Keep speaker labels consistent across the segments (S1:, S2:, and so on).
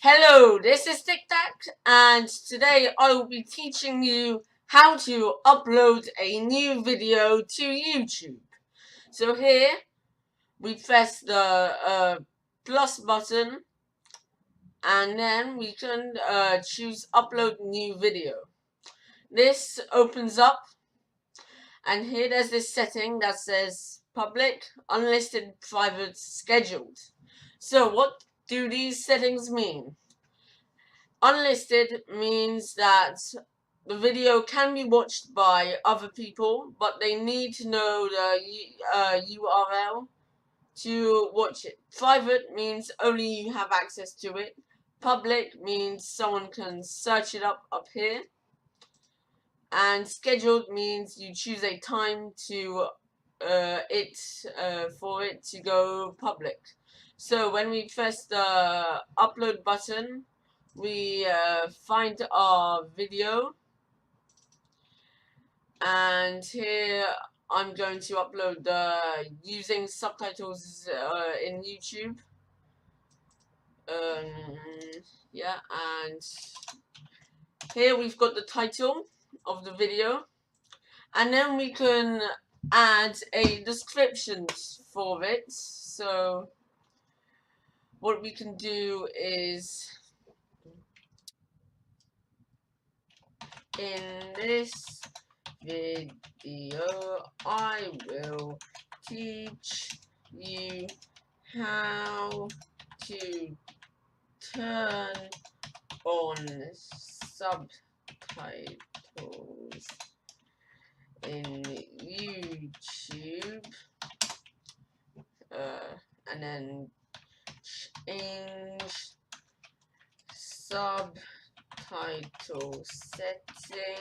S1: Hello, this is Tic Tac, and today I will be teaching you how to upload a new video to YouTube. So here, we press the plus button, and then we can choose upload new video. This opens up, and here there's this setting that says public, unlisted, private, scheduled. So what do these settings mean? Unlisted means that the video can be watched by other people, but they need to know the URL to watch it. Private means only you have access to it. Public means someone can search it up here. And scheduled means you choose a time to for it to go public. So when we press the upload button, we find our video, and here I'm going to upload the using subtitles in YouTube. Yeah, and here we've got the title of the video, and then we can add a description for it. So what we can do is, in this video I will teach you how to turn on subtitles in YouTube, and then change subtitle settings,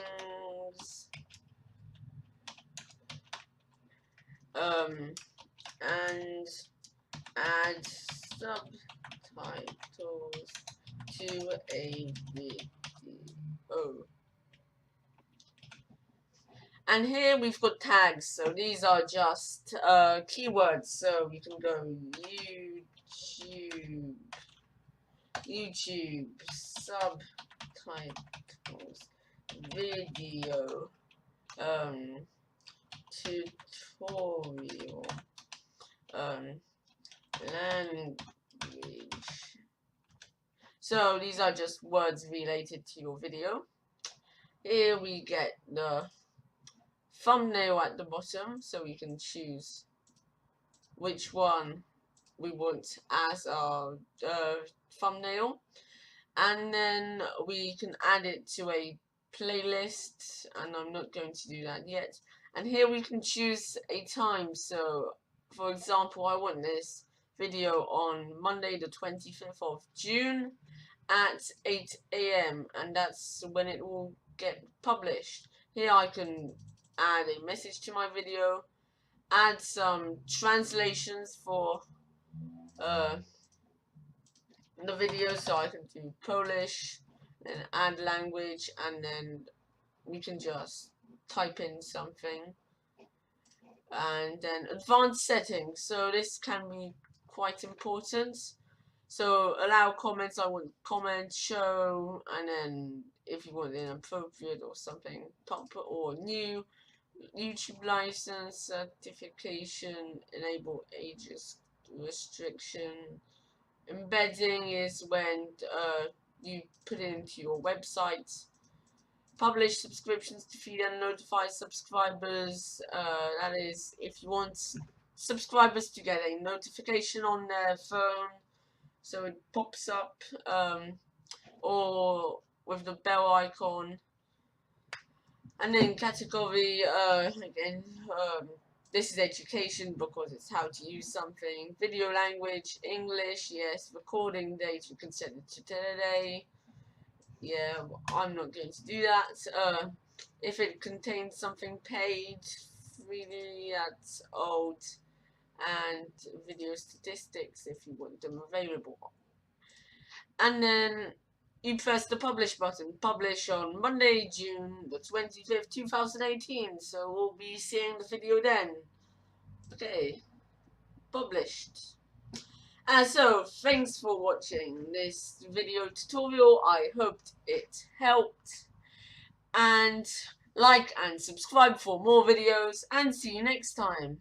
S1: and add subtitles to a video. And here we've got tags, so these are just keywords. So we can go YouTube subtitles video tutorial language. So these are just words related to your video. Here we get the thumbnail at the bottom, so we can choose which one we want as our thumbnail, and then we can add it to a playlist, and I'm not going to do that yet. And here we can choose a time. So for example, I want this video on Monday the 25th of June at 8 AM, and that's when it will get published. Here I can add a message to my video, add some translations for the video, so I can do Polish, and add language, and then we can just type in something. And then advanced settings, so this can be quite important. So allow comments, I want comment, show, and then if you want inappropriate or something, top or new. YouTube license, certification, enable ages restriction. Embedding is when you put it into your website. Publish subscriptions to feed and notify subscribers. That is if you want subscribers to get a notification on their phone, so it pops up, or with the bell icon. And then category, again, this is education because it's how to use something. Video language, English, yes. Recording date, you can set it to today. Yeah, I'm not going to do that. If it contains something paid, freely, that's old. And video statistics if you want them available. And then you press the publish button. Publish on Monday, June the 25th, 2018. So we'll be seeing the video then. Okay, published. So thanks for watching this video tutorial. I hoped it helped, and like and subscribe for more videos, and see you next time.